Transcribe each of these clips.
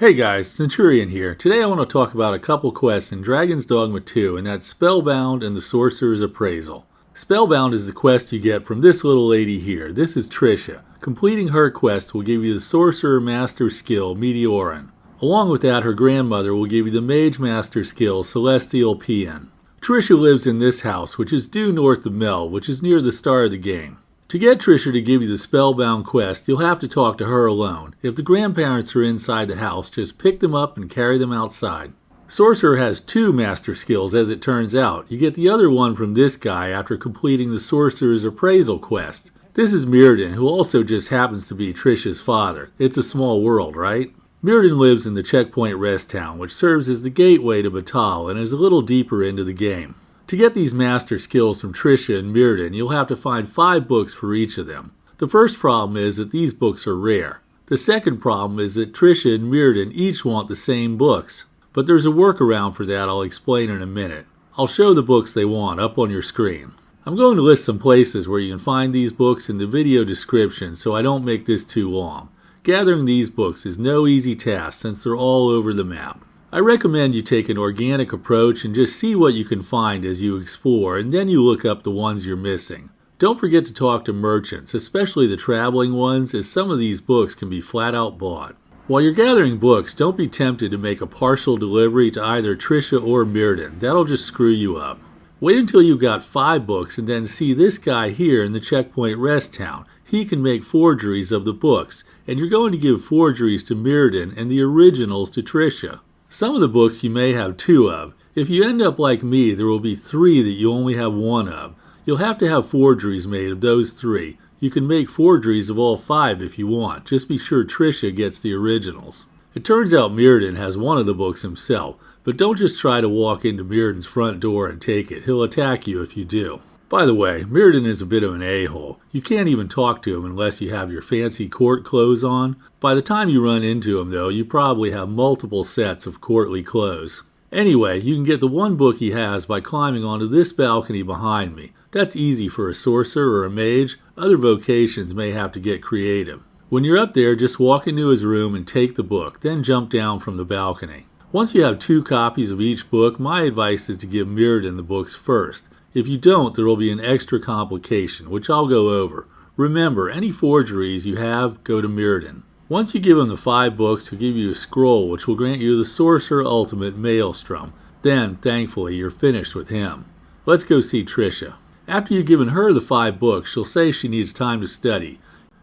Hey guys, Centurion here. Today I want to talk about a couple quests in Dragon's Dogma 2, and that's Spellbound and the Sorcerer's Appraisal. Spellbound is the quest you get from this little lady here. This is Trisha. Completing her quest will give you the Sorcerer Master skill, Meteorin. Along with that, her grandmother will give you the Mage Master skill, Celestial Pien. Trisha lives in this house, which is due north of Knell, which is near the start of the game. To get Trisha to give you the Spellbound quest, you'll have to talk to her alone. If the grandparents are inside the house, just pick them up and carry them outside. Sorcerer has two master skills, as it turns out. You get the other one from this guy after completing the Sorcerer's Appraisal quest. This is Myrddin, who also just happens to be Trisha's father. It's a small world, right? Myrddin lives in the Checkpoint Rest Town, which serves as the gateway to Batal and is a little deeper into the game. To get these master skills from Trisha and Myrddin, you'll have to find 5 books for each of them. The first problem is that these books are rare. The second problem is that Trisha and Myrddin each want the same books. But there's a workaround for that I'll explain in a minute. I'll show the books they want up on your screen. I'm going to list some places where you can find these books in the video description so I don't make this too long. Gathering these books is no easy task since they're all over the map. I recommend you take an organic approach and just see what you can find as you explore, and then you look up the ones you're missing. Don't forget to talk to merchants, especially the traveling ones, as some of these books can be flat out bought. While you're gathering books, don't be tempted to make a partial delivery to either Trisha or Myrddin. That'll just screw you up. Wait until you've got 5 books and then see this guy here in the Checkpoint Rest Town. He can make forgeries of the books, and you're going to give forgeries to Myrddin and the originals to Trisha. Some of the books you may have 2 of. If you end up like me, there will be 3 that you only have 1 of. You'll have to have forgeries made of those 3. You can make forgeries of all 5 if you want. Just be sure Trisha gets the originals. It turns out Myrddin has one of the books himself, but don't just try to walk into Myrddin's front door and take it. He'll attack you if you do. By the way, Myrddin is a bit of an a-hole. You can't even talk to him unless you have your fancy court clothes on. By the time you run into him, though, you probably have multiple sets of courtly clothes. Anyway, you can get the one book he has by climbing onto this balcony behind me. That's easy for a sorcerer or a mage. Other vocations may have to get creative. When you're up there, just walk into his room and take the book, then jump down from the balcony. Once you have 2 copies of each book, my advice is to give Myrddin the books first. If you don't, there will be an extra complication, which I'll go over. Remember, any forgeries you have, go to Myrddin. Once you give him the 5 books, he'll give you a scroll, which will grant you the Sorcerer Ultimate Maelstrom. Then, thankfully, you're finished with him. Let's go see Trisha. After you've given her the 5 books, she'll say she needs time to study.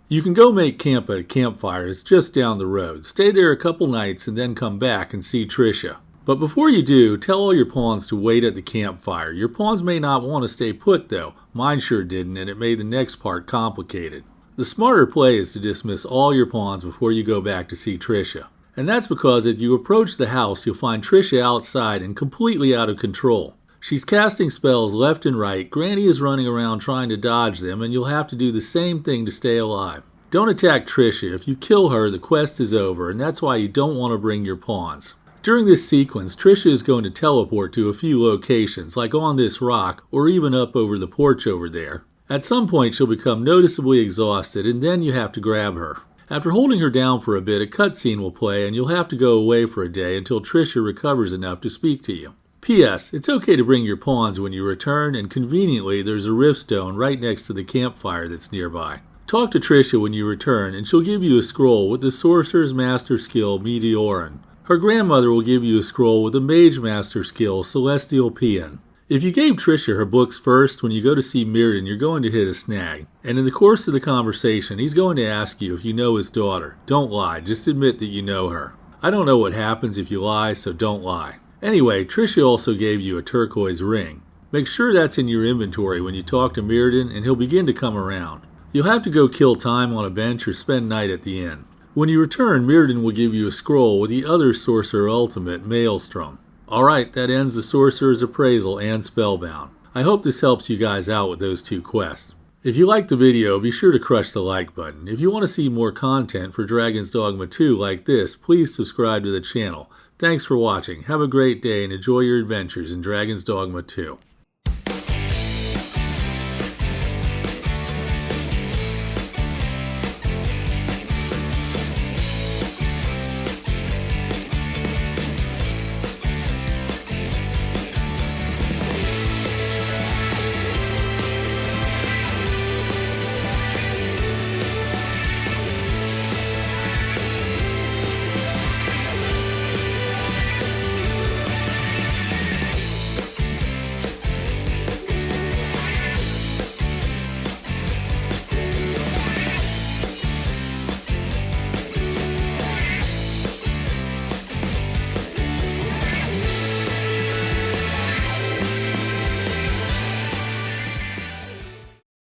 You can go make camp at a campfire. It's just down the road. Stay there a couple nights and then come back and see Trisha. But before you do, tell all your pawns to wait at the campfire. Your pawns may not want to stay put, though. Mine sure didn't, and it made the next part complicated. The smarter play is to dismiss all your pawns before you go back to see Trisha. And that's because as you approach the house, you'll find Trisha outside and completely out of control. She's casting spells left and right, Granny is running around trying to dodge them, and you'll have to do the same thing to stay alive. Don't attack Trisha. If you kill her, the quest is over, and that's why you don't want to bring your pawns. During this sequence, Trisha is going to teleport to a few locations, like on this rock, or even up over the porch over there. At some point, she'll become noticeably exhausted, and then you have to grab her. After holding her down for a bit, a cutscene will play, and you'll have to go away for a day until Trisha recovers enough to speak to you. P.S. It's okay to bring your pawns when you return, and conveniently, there's a riftstone right next to the campfire that's nearby. Talk to Trisha when you return, and she'll give you a scroll with the Sorcerer's Master skill, Meteorin. Her grandmother will give you a scroll with the Mage Master skill, Celestial Pien. If you gave Trisha her books first, when you go to see Myrddin, you're going to hit a snag. And in the course of the conversation, he's going to ask you if you know his daughter. Don't lie, just admit that you know her. I don't know what happens if you lie, so don't lie. Anyway, Trisha also gave you a turquoise ring. Make sure that's in your inventory when you talk to Myrddin, and he'll begin to come around. You'll have to go kill time on a bench or spend night at the inn. When you return, Myrddin will give you a scroll with the other Sorcerer Ultimate, Maelstrom. Alright, that ends the Sorcerer's Appraisal and Spellbound. I hope this helps you guys out with those 2 quests. If you liked the video, be sure to crush the like button. If you want to see more content for Dragon's Dogma 2 like this, please subscribe to the channel. Thanks for watching, have a great day, and enjoy your adventures in Dragon's Dogma 2.